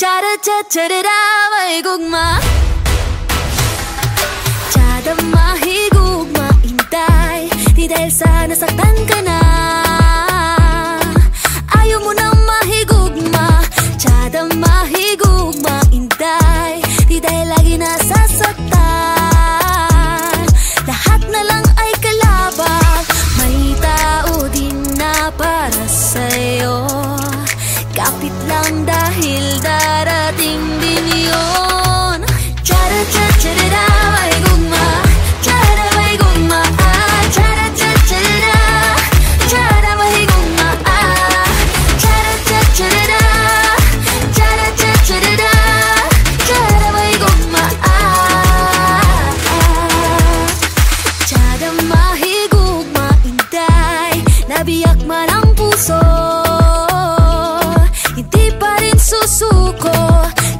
Cha-da-cha-cha-da-da, may gugma. Tiyada mahigugma, intay. Di dahil sa nasaktan ka na. Ayaw mo na mahigugma. Tiyada mahigugma, intay. Di dahil lagi nasasaktan. Lahat na lang ay kalabang. May tao din na para sa'yo. Kapit lang dahil darating din yun. Cha-da-cha-cha-da-da, may gugma. Cha-da may gugma. Cha-da-cha-cha-da-da. Cha-da may gugma. Cha-da-cha-cha-da-da. Cha-da-cha-cha-da-da. Cha-da may gugma. Cha-da mahigugma, inday. Nabiyak man ang puso, hindi pa rin susuko.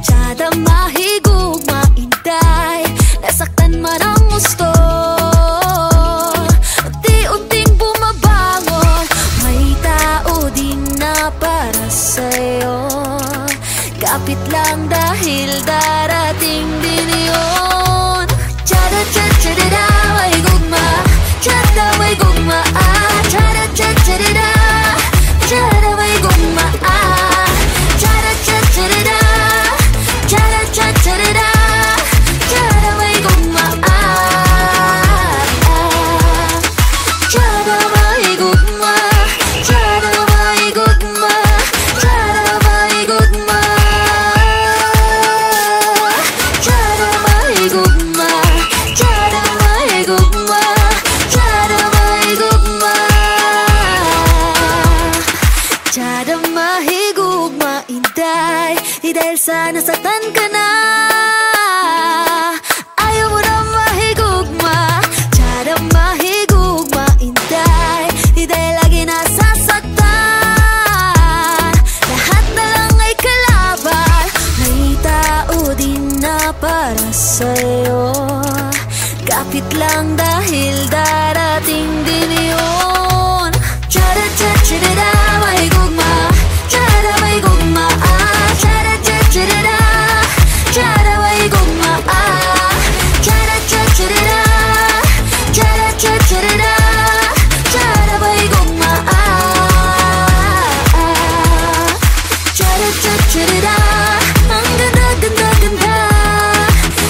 Tiyada mahigugma, intay. Nasaktan man ang gusto, unti-unting bumabangon. May tao din na para sa'yo. Kapit lang dahil darating din yun. Tiyada-cha-cha-da-da, may gugma. Tiyada may gugma. Tiyada-cha-cha-da-da. Tiyada may gugma. Cha-da-cha-cha-da-da. Cha-da-cha-cha-da-da. Tiyada may gugma. Tiyada may gugma. Tiyada may gugma. Tiyada may gugma. Tiyada may gugma. Tiyada may gugma. Tiyada may gugma. Tiyada mahigugma, inday. Di dahil sa nasaktan ka na. Ayaw mo na mahigugma. Tiyada mahigugma, inday. Di dahil lagi nasasaktan. Lahat na lang ay kalaban. May tao din na para sa'yo. Kapit lang dahil darating din yun. Cha-da-cha-cha-da-da, may gugma. Tiyada may gugma. Cha-da-cha-cha-da-da. Tiyada may gugma. Cha-da-cha-cha-da-da. Cha-da-cha-cha-da-da. Tiyada may gugma. Cha-da-cha-cha-da-da. Ang ganda-ganda-ganda.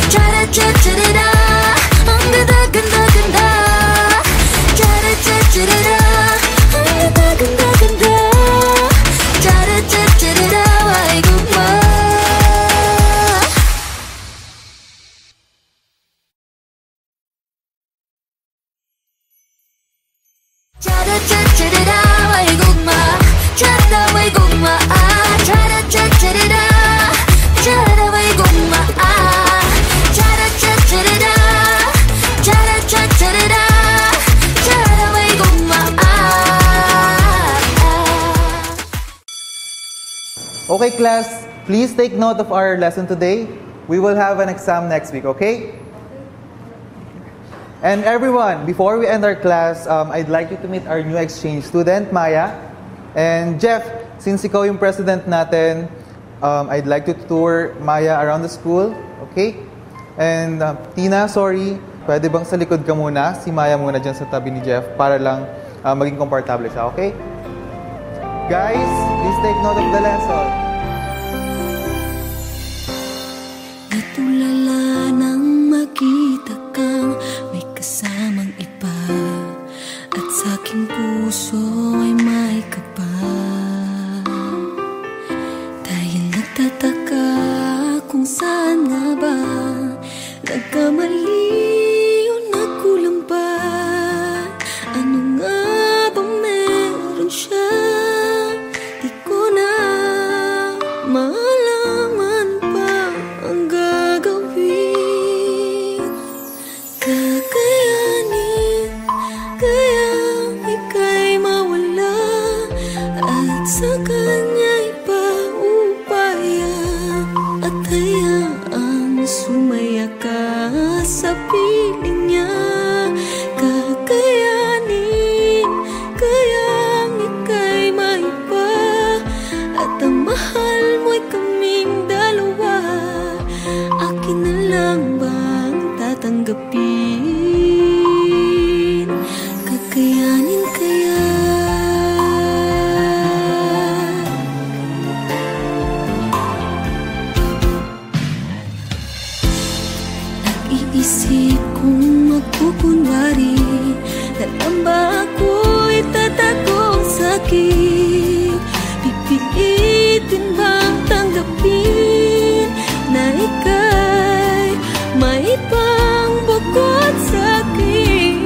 Cha-da-cha-cha-da-da. Ang ganda-ganda-ganda. Cha-da-cha-cha-da-da. Ang ganda-ganda-ganda. Cha-da-cha-cha-da-da, may gugma. Cha-da-cha-cha-da-da, may gugma. Tiyada may gugma. Cha-da-cha-cha-da-da. Tiyada may gugma. Cha-da-cha-cha-da-da. Cha-da-cha-cha-da-da. Tiyada may gugma. Okay, class, please take note of our lesson today. We will have an exam next week, okay? And everyone, before we end our class, I'd like you to meet our new exchange student, Maya. And Jeff, since ikaw yung president natin, I'd like you to tour Maya around the school, okay? And Tina, sorry, pwede bang sa likod ka muna? Si Maya muna dyan sa tabi ni Jeff para lang maging komportable siya, okay? Guys, please take note of the lesson. Natulala nang makita kang may kasamang iba, at sa aking puso ay may kaba. Dahil nagtataka kung saan nga ba nagkamali o nagkulang ba. Ano nga bang meron siya? Di ko na malaman pa ang gagawin. Kakayanin kaya ika'y mawala at sa kanya'y paupaya, at hayaang sumaya ka sa piling niya. Kakayanin kayang ika'y maiba, at ang mahal mo'y kaming dalawa. tatanggapin. Kakayanin kaya? Nag-iisip kung magkukunwari na lang ba ako'y tatagong sakit? Pipilitin bang tanggapin na ika'y may ibang bukod sa'kin?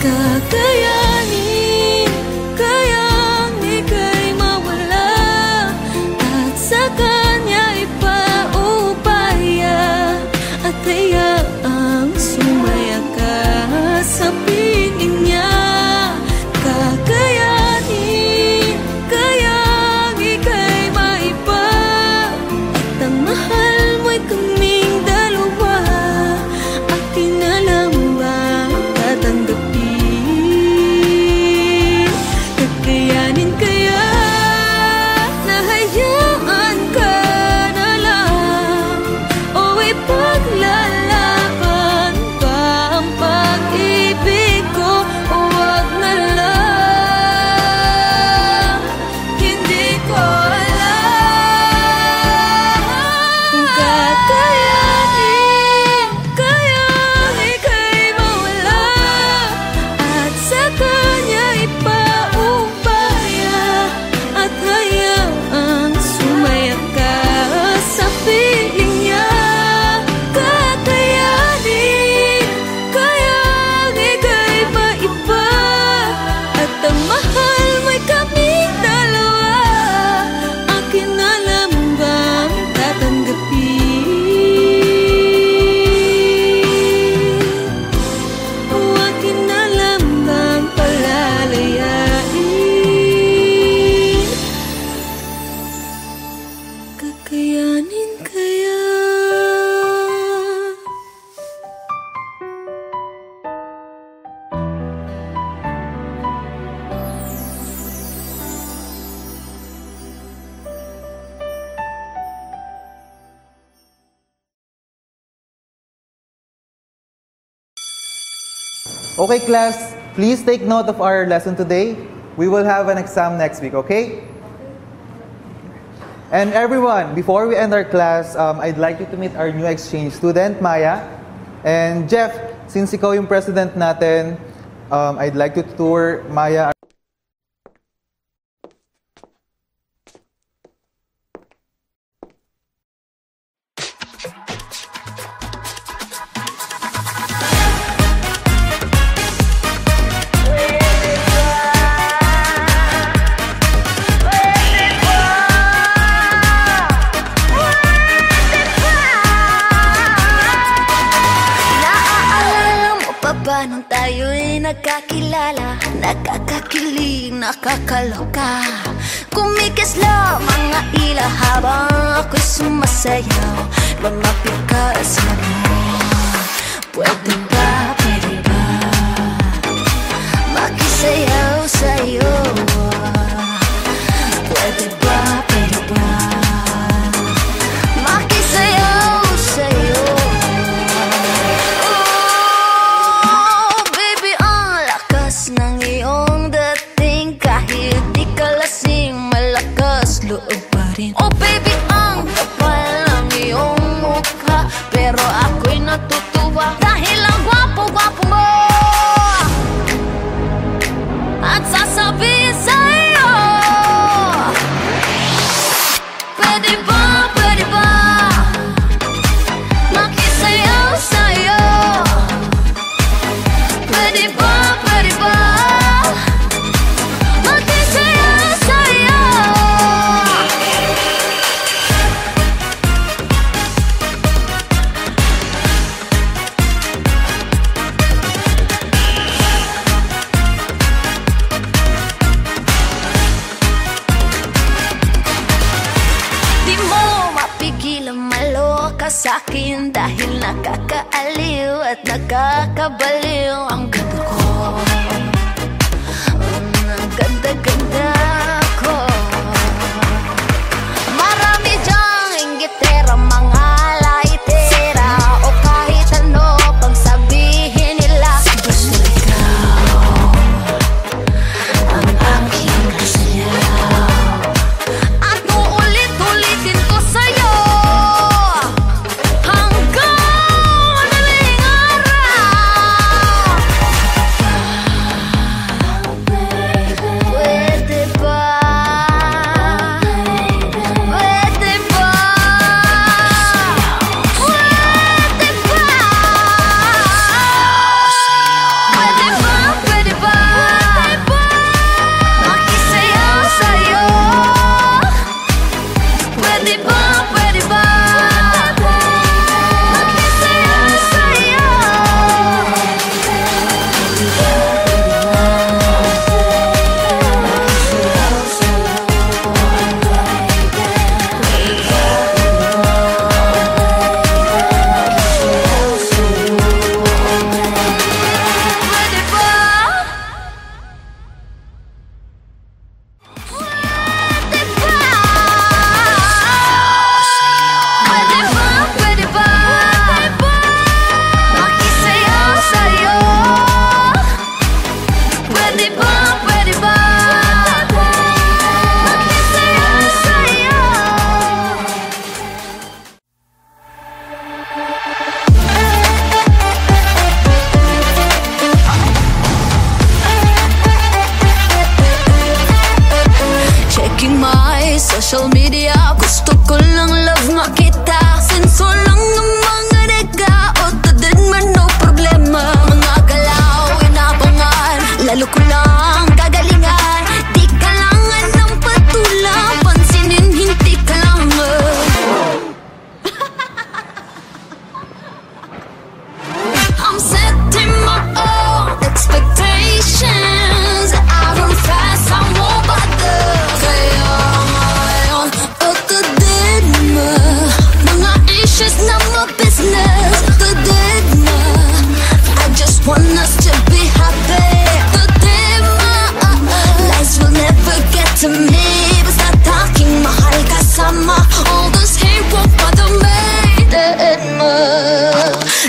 Kakayanin kayang ika'y mawala at sa kanya ipaubaya at hayaang sumaya ka sa piling niya? Kakayanin kayang ika'y maiba at ang mahal mo'y kaming dalawa? Akin na lang ba tatanggapin? Kakayanin kaya na hayaan ka na lang o ipaglalaban pa ang pag-ibig ko? O wag na lang, hindi ko alam. Kung kakayanin kayang ika'y mawala at sa kanya ipaubaya at hayaang sumaya ka sa piling niya? Kakayanin kayang ika'y maiba at ang mahal mo'y kaming dalawa? Akin na lang bang tatanggapin? O akin na lang bang palalayain? Kakayanin kaya? Okay, class, please take note of our lesson today. We will have an exam next week, okay? And everyone, before we end our class, I'd like you to meet our new exchange student, Maya. And Jeff, since ikaw yung president natin, I'd like you to tour Maya. Naaalala mo pa ba nung tayo'y nagkakilala? Nakakakilig, nakakaloka, kumikisla mga ila habang ako'y sumasayaw. Lumapit ka sa mo, pwede ba, makisayaw sa'yo? Pwede ba, makisayaw sa'yo? Oh, baby, ang lakas ng iyong dating. Kahit di ka lasing, malakas loob pa rin. Oh, baby, ang kapal ng iyong mukha, pero ako'y natutuwa dahil ang gwapo-gwapo mo. At sasabihin sa'yo, pwede ba, makisayaw sa'yo? Pwede ba, makisayaw sa'yo? Di mo mapigilang maloka sa'kin dahil nakakaaliw at nakakabaliw ang ganda ko. Ang ganda-ganda ko. Marami dyang inggitera, mga laitera. social media. Gusto ko lang love makita. Sensor lang ng mga nega. Otodin man no problema. Mga galaw, inabangan. Lalo ko lang gagalingan. Di kailangan ng patulang. Pansinin, hindi kailangan. I'm setting my own expectations. I run fast, I won't bother. Kaya ngayon, otodin mo. Mga issues na my business. Otodin mo. I just want us to be happy. Otodin mo. Lies will never get to me. Basta talking mahal kasama. All this hate won't bother me. Otodin mo.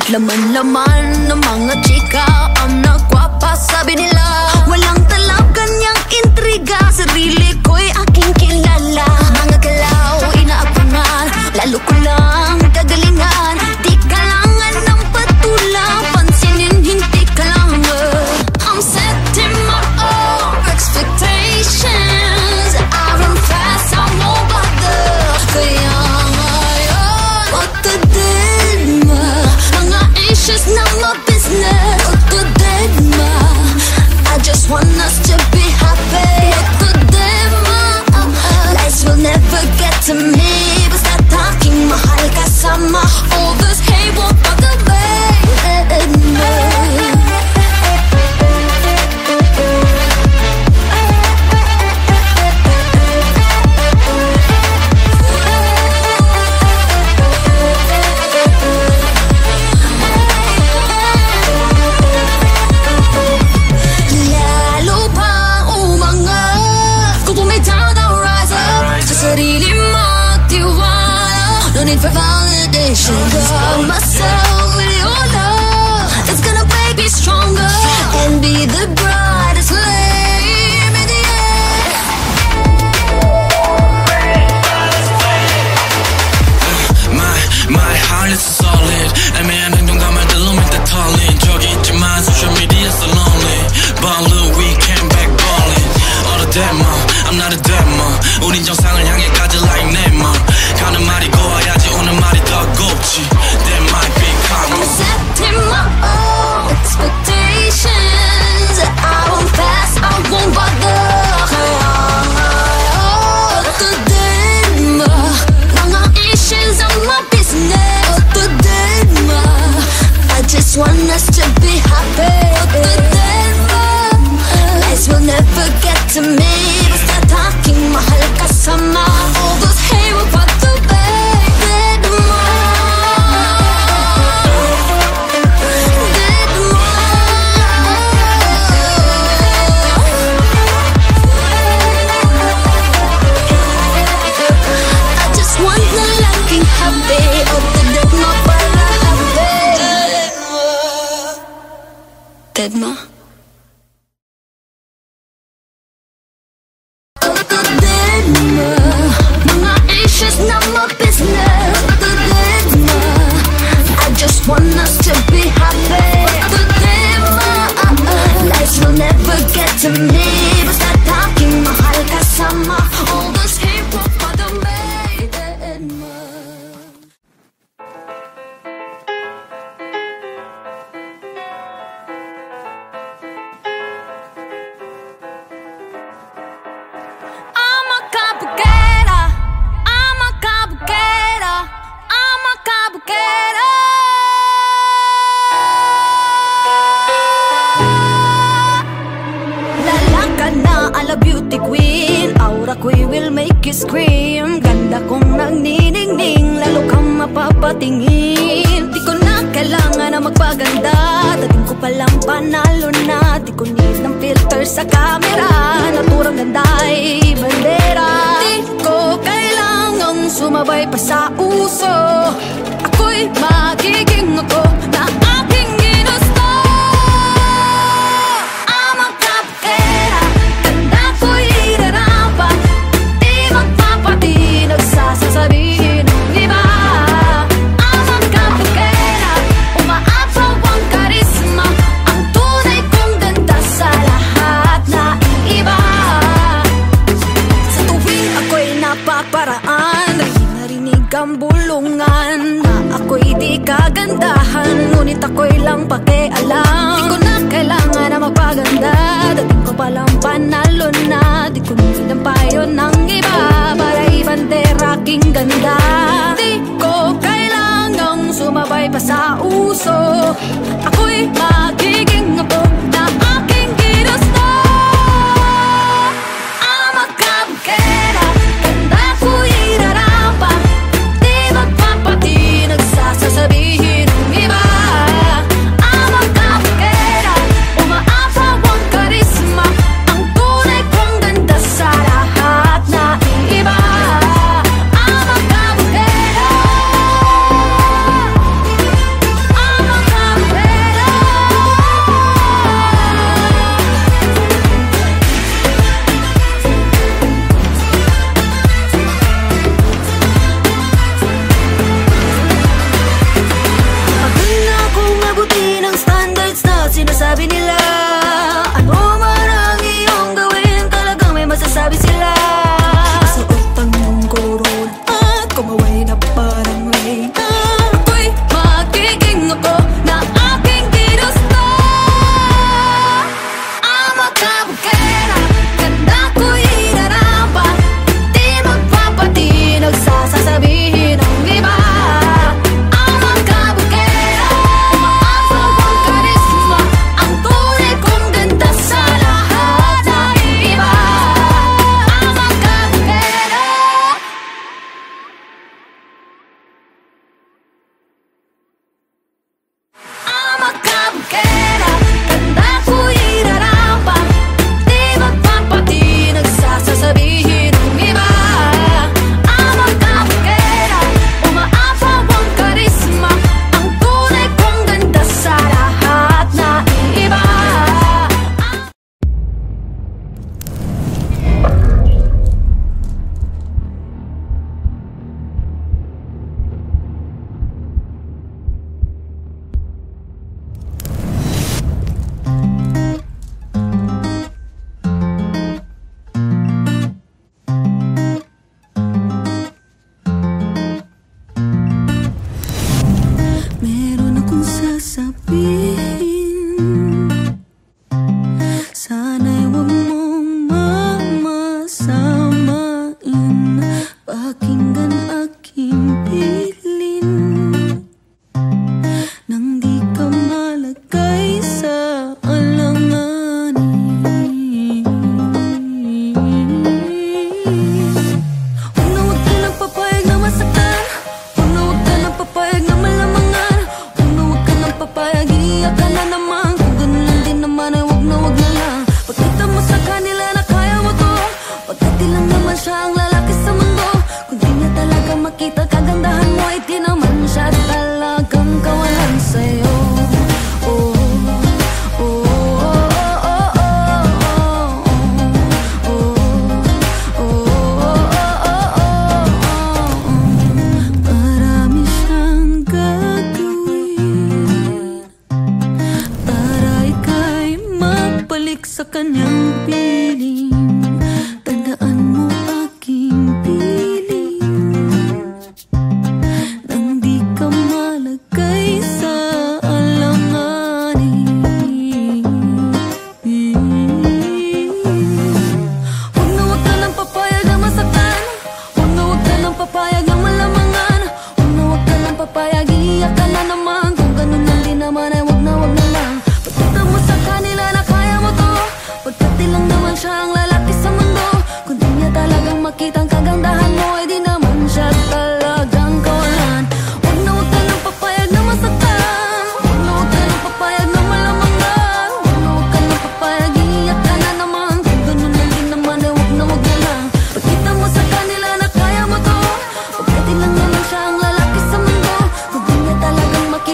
Laman-laman ng mga chika ang nagwapa, sabi nila. Walang talagang niyang intriga. Sarili ko'y aking kilala. Mga galaw, inaabangan. Lalo ko lang gagalingan. Di kailangan ng patulang. Pansinin, hindi kailangan. I'm setting my own expectations. I run fast, I won't bother. Kaya ngayon, otodin mo. Mga issues na my business. Otodin mo. I just want us to be happy. Otodin mo. Lies will never get to me. Basta talking mahal kasama. All this hate won't bother me. Lalo pa umangat. Kung bumitaw na rise up. Sa sarili magtiwala. No need for validation. Love myself with your love. It's gonna make me stronger. And be the brightest flame in the air. My heart is solid. 애매한 행동감들로 멘탈 털린 적이 있지만 social media so lonely. But look, we came back balling. All the demo, I'm not a demo. 우린 정상을 향해 가지 like Nemo. 가는 말이 고와야지 오는 말이 더 곱지. That might be karma. I'm setting my own expectations. I won't pass, I won't bother. Otodin mo. Mga issues are my business. Otodin mo. I just want us to be happy. Otodin mo. Lies will never get to me. Basta talking mahal kasama. All those hate will bother me. I just want the looking happy. Otodin mo para happy. Deadma. Otodin mo. Mga issues na my business. Otodin mo. I just want us to be happy. Otodin mo. Lies will never get to me. Basta talking mahal kasama. All this hate won't bother me. I'm a cabuquera. I'm a cabuquera. I'm a cabuquera. Lalaka na ala beauty queen. Aura ko'y will make you scream. Ganda kong nagniningning. Lalo kang mapapatingin. Di ko na kailangan na magpaganda. Dating ko palang panalo na. Di ko need ng filter sa camera. Naturang ganda'y bandera. Di ko kailangang sumabay pa sa uso. Ako'y magiging ako na aking ginusto. I'm a cabuquera. Ganda ko'y irarapat. Di magpapatinag sa sasabihin ng iba. I'm a cabuquera. Umaapaw ang karisma. Ang tunay kong ganda sa lahat na iba. Sa tuwing ako'y napapagod. di kagandahan, ngunit ako'y lang pakialam. Di ko na kailangan na magpaganda, dating ko palang panalo na. Di ko ng payo ng iba para i-banter aking ganda. Di ko kailangang sumabay pa sa uso, ako'y magiging ako na aking ginusto. I'm a kabukera, ganda ko'y irarapa, di magpapati nagsasasabihin ng iba. I'm a kabukera, umaapaw ang karisma, ang tunay kong ganda sa lahat na iba. I'm a kabukera, I'm a kabukera. Pagod na akong abutin ang standards na sinasabi nila. Ano man ang iyong gawin, talagang may masasabi sila. Suot ang iyong koron at kumaway na parang reyna. Ako'y magiging ako na aking ginusto. I'm a kabukera, ganda ko'y irarapa, di magpapati nagsasasabihin ng iba. I'm a kabukera, umaapaw ang karisma, ang tunay kong ganda sa lahat na iba. I'm a kabukera. I'm a kabukera, ganda ko'y irarapa, di magpapati nagsasasabihin ng iba. I'm a kabukera, umaapaw ang karisma, ang tunay kong ganda sa lahat na iba. Meron akong sasabihin, sana'y huwag mong mamasamain. Pakinggan aking piling, nang di ka malagay sa alanganin. Huwag ka nang papayag na masaktan, huwag ka nang papayag na malamangan, huwag ka nang papayag, iiyak ka na naman. Kung ganun lang din naman ay wag na lang. Pagkita mo sa kanila na kaya mo to, pagkat di lang naman siya ang lalaki sa mundo. Kung di niya talaga makita kagandahan mo, ay di naman siya talagang kawalan sa'yo. Oh, oh, oh, oh, oh, oh, oh. Marami siyang gagawin para ika'y mabalik sa kanyang piling. Tandaan mo aking piling, nang di ka malagay sa alanganin. Huwag ka nang papayag na masaktan, huwag ka nang papayag na malamangan, huwag ka nang papayag, iiyak ka na naman. Kung ganun lang din naman ay wag na lang. Pagkita mo sa kanila na kaya mo to, pagkat di lang naman siya ang lalaki sa mundo. Kung di niya talagang makita ang kagandahan mo, ay di naman siya talagang kawalan. Huwag ka nang papayag na masaktan, huwag ka nang papayag na malamangan, huwag ka nang papayag, iiyak ka na naman. Kung ganun lang din naman ay wag na lang. Pagkita mo sa kanila na kaya mo to, pagkat di lang naman siya ang lalaki sa mundo. Kung di niya talagang makita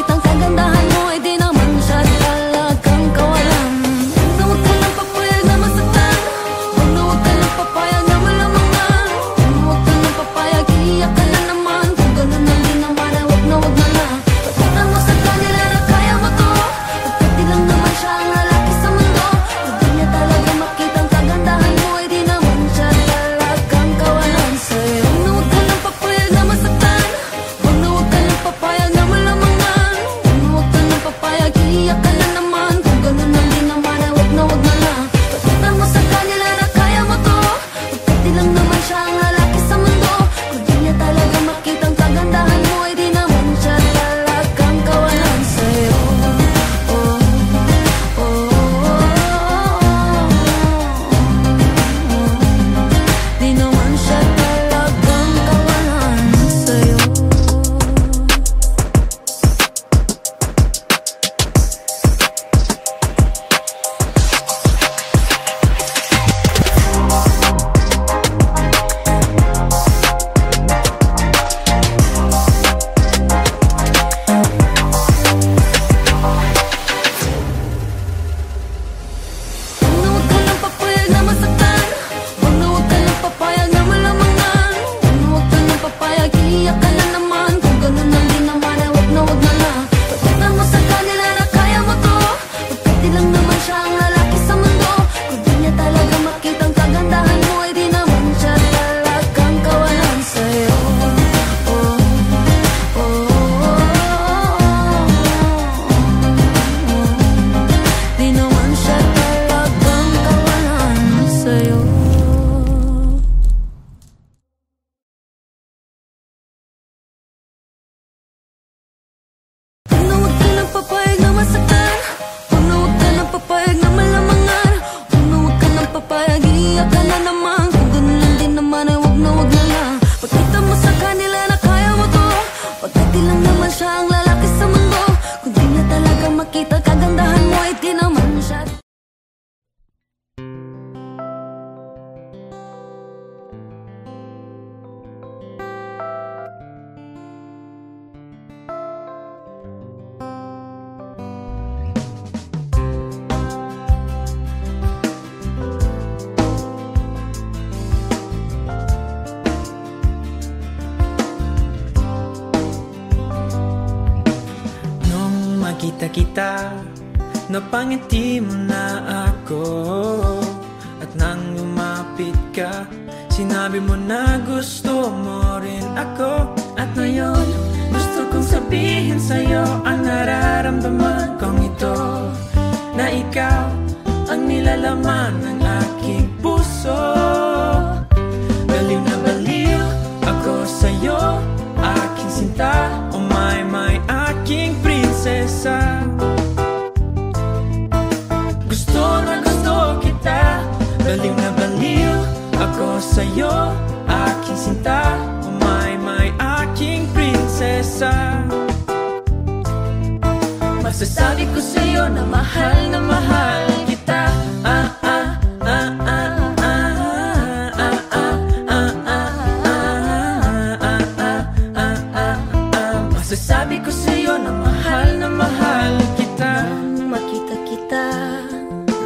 makita kita, napangiti mo na ako. At nang lumapit ka, sinabi mo na gusto mo rin ako. At ngayon, gusto kong sabihin sa'yo ang nararamdaman kong ito, na ikaw ang nilalaman ng aking puso. Baliw na baliw ako sa'yo, aking sinta. Oh my, aking prinsesa. Gusto na gusto kita, baliw na baliw ako sa'yo, aking sinta. Oh my, aking prinsesa. Masasabi ko sa'yo na mahal kita. Masasabi ko sa'yo na mahal kita. Nang makita kita,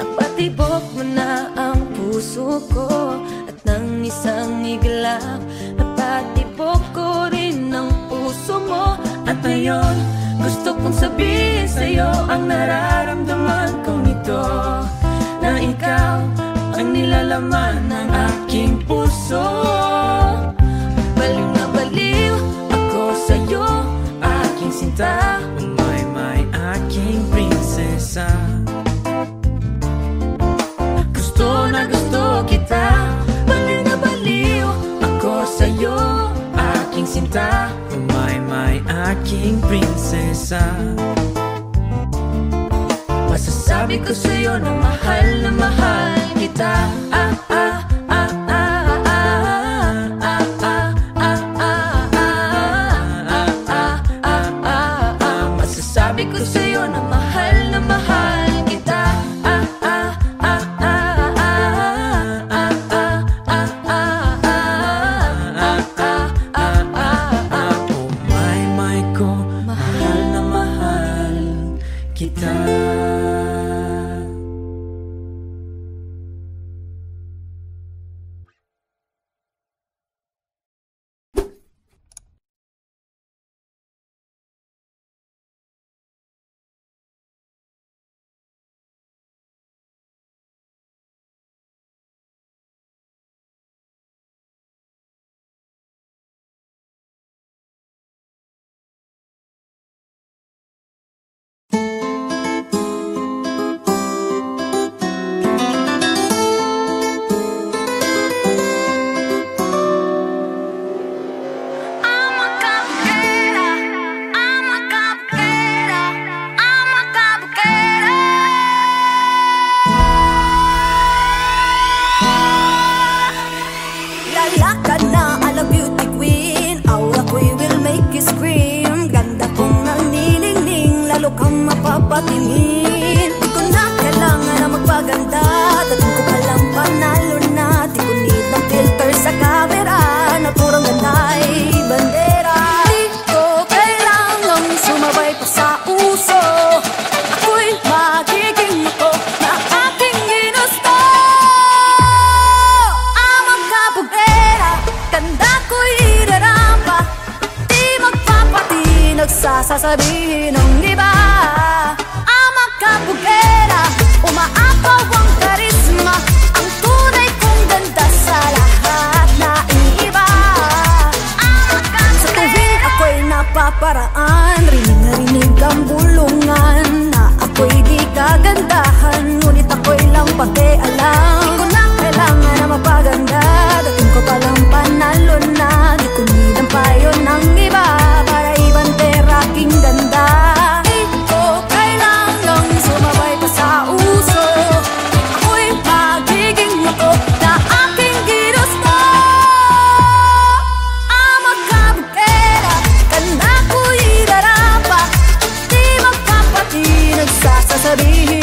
napatibok mo na ang puso ko. At nang isang iglap, napatibok ko rin ang puso mo. At ngayon, gusto kong sabihin sa'yo ang nararamdaman kong ito, na ikaw ang nilalaman ng aking puso. Baliw na baliw ako sa'yo, aking sinta. Oh my, aking prinsesa. Gusto na gusto kita, baliw na baliw ako sa'yo, aking sinta. Oh my, aking prinsesa. Masasabi ko sa'yo na mahal kita. Masasabi ko sa'yo na mahal kita. Oh my ko, mahal na mahal kita. Lakad na ala beauty queen, aura ko'y will make you scream. Ganda kong naniningning, lalo kang mapapatingin. Di ko na kailangan na magpaganda, dating ko palang panalo na. Di ko need ng filter sa camera, naturang ganay bandera. Di ko kailangan sumabay pa sa uso, ako'y magiging ako na aking ginusto. Ganda ko'y irarapa, di magpapati, nagsasasabihin ng iba. Amang kabugera, umaapaw ang karisma, ang tunay kong ganda sa lahat na iiba. Sa tuwing ako'y napaparaan, rinig na rinig ang bulungan, na ako'y di kagandahan, ngunit ako'y lang pakialam. Di ko na kailangan na mapaganda, dating ko palang panalo na. Di ko need ang payo ng iba para ibantera aking ganda. Di ko kailangang sumabay pa sa uso, ako'y magiging ako na aking ginusto. Amang kabukera, ganda ko'y irarapa, di magpapati, nagsasasabihin